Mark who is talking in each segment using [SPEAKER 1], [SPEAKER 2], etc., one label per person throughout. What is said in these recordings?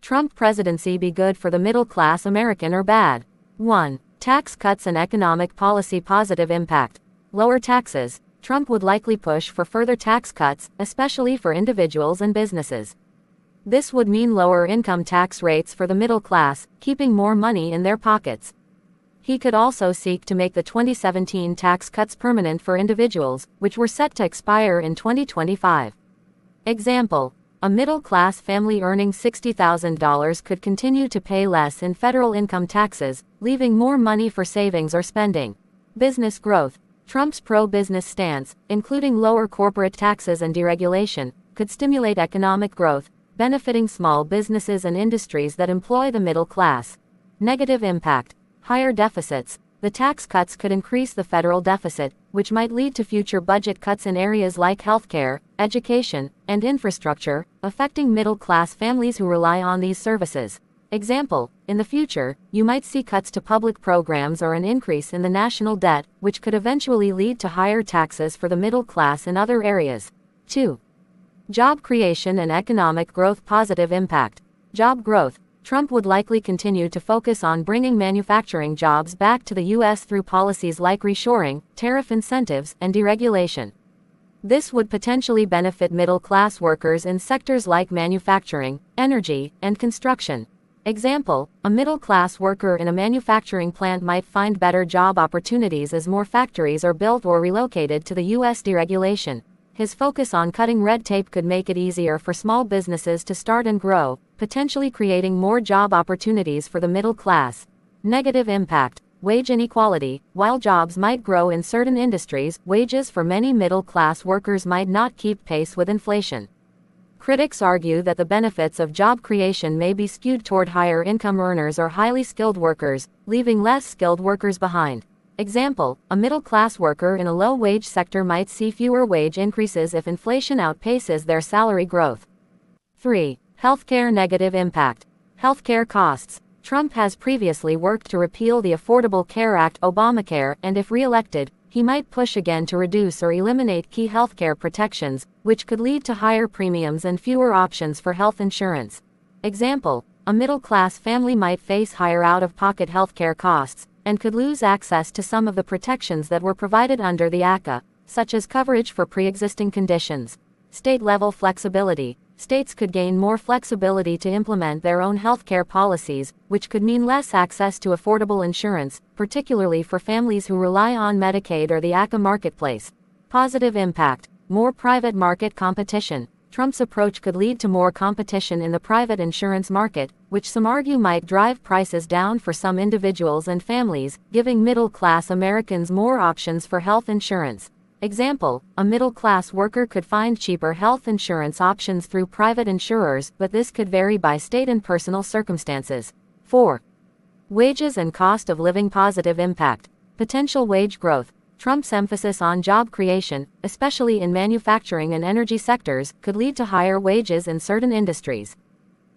[SPEAKER 1] Trump presidency be good for the middle-class American or bad? 1. Tax cuts and economic policy positive impact. Lower taxes. Trump would likely push for further tax cuts, especially for individuals and businesses. This would mean lower income tax rates for the middle class, keeping more money in their pockets. He could also seek to make the 2017 tax cuts permanent for individuals, which were set to expire in 2025. Example: a middle-class family earning $60,000 could continue to pay less in federal income taxes, leaving more money for savings or spending. Business growth. Trump's pro-business stance, including lower corporate taxes and deregulation, could stimulate economic growth, benefiting small businesses and industries that employ the middle class. Negative impact. Higher deficits. The tax cuts could increase the federal deficit, which might lead to future budget cuts in areas like healthcare, education, and infrastructure, affecting middle-class families who rely on these services. Example: in the future, you might see cuts to public programs or an increase in the national debt, which could eventually lead to higher taxes for the middle class in other areas. 2. Job creation and economic growth positive impact. Job growth. Trump would likely continue to focus on bringing manufacturing jobs back to the U.S. through policies like reshoring, tariff incentives, and deregulation. This would potentially benefit middle-class workers in sectors like manufacturing, energy, and construction. Example: a middle-class worker in a manufacturing plant might find better job opportunities as more factories are built or relocated to the U.S. Deregulation. His focus on cutting red tape could make it easier for small businesses to start and grow, potentially creating more job opportunities for the middle class. Negative impact. Wage inequality. While jobs might grow in certain industries, wages for many middle-class workers might not keep pace with inflation. Critics argue that the benefits of job creation may be skewed toward higher income earners or highly skilled workers, leaving less skilled workers behind. Example: a middle-class worker in a low-wage sector might see fewer wage increases if inflation outpaces their salary growth. 3. Healthcare negative impact. Healthcare costs. Trump has previously worked to repeal the Affordable Care Act, Obamacare, and if re-elected, he might push again to reduce or eliminate key healthcare protections, which could lead to higher premiums and fewer options for health insurance. Example: a middle-class family might face higher out-of-pocket healthcare costs, and could lose access to some of the protections that were provided under the ACA, such as coverage for pre-existing conditions. State-level flexibility. States could gain more flexibility to implement their own healthcare policies, which could mean less access to affordable insurance, particularly for families who rely on Medicaid or the ACA marketplace. Positive impact. More private market competition. Trump's approach could lead to more competition in the private insurance market, which some argue might drive prices down for some individuals and families, giving middle-class Americans more options for health insurance. Example: a middle-class worker could find cheaper health insurance options through private insurers, but this could vary by state and personal circumstances. 4. Wages and cost of living positive impact. Potential wage growth. Trump's emphasis on job creation, especially in manufacturing and energy sectors, could lead to higher wages in certain industries.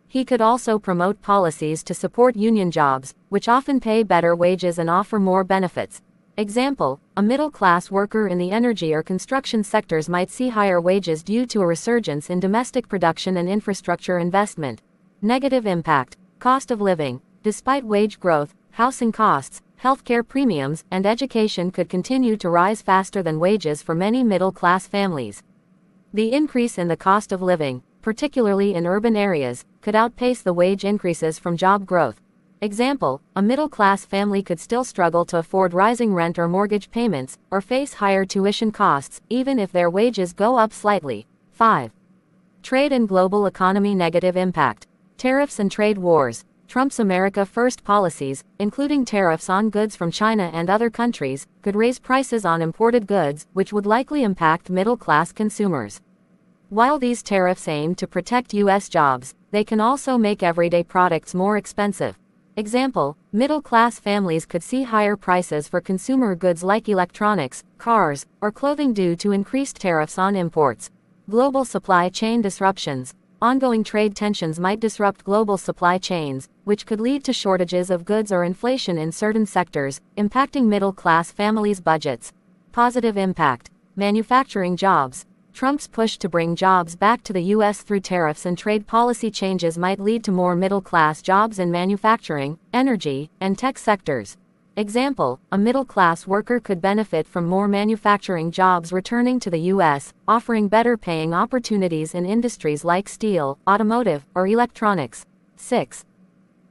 [SPEAKER 1] He could also promote policies to support union jobs, which often pay better wages and offer more benefits. Example: a middle-class worker in the energy or construction sectors might see higher wages due to a resurgence in domestic production and infrastructure investment. Negative impact. Cost of living. Despite wage growth, housing costs, healthcare premiums, and education could continue to rise faster than wages for many middle-class families. The increase in the cost of living, particularly in urban areas, could outpace the wage increases from job growth. Example: a middle-class family could still struggle to afford rising rent or mortgage payments, or face higher tuition costs, even if their wages go up slightly. 5. Trade and global economy negative impact. Tariffs and trade wars. Trump's America First policies, including tariffs on goods from China and other countries, could raise prices on imported goods, which would likely impact middle-class consumers. While these tariffs aim to protect U.S. jobs, they can also make everyday products more expensive. Example: middle-class families could see higher prices for consumer goods like electronics, cars, or clothing due to increased tariffs on imports. Global supply chain disruptions. Ongoing trade tensions might disrupt global supply chains, which could lead to shortages of goods or inflation in certain sectors, impacting middle-class families' budgets. Positive impact. Manufacturing jobs. Trump's push to bring jobs back to the U.S. through tariffs and trade policy changes might lead to more middle-class jobs in manufacturing, energy, and tech sectors. Example, a middle-class worker could benefit from more manufacturing jobs returning to the U.S., offering better-paying opportunities in industries like steel, automotive, or electronics. 6.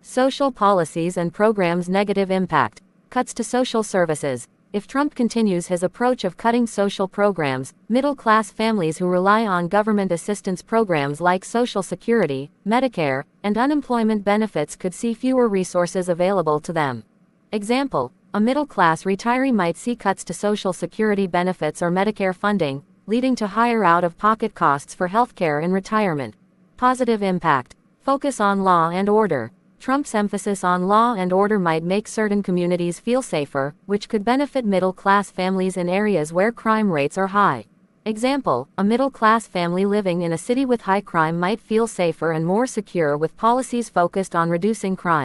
[SPEAKER 1] Social policies and programs' negative impact. Cuts to social services. If Trump continues his approach of cutting social programs, middle-class families who rely on government assistance programs like Social Security, Medicare, and unemployment benefits could see fewer resources available to them. Example, a middle-class retiree might see cuts to Social Security benefits or Medicare funding, leading to higher out-of-pocket costs for healthcare in retirement. Positive impact. Focus on law and order. Trump's emphasis on law and order might make certain communities feel safer, which could benefit middle-class families in areas where crime rates are high. Example, a middle-class family living in a city with high crime might feel safer and more secure with policies focused on reducing crime.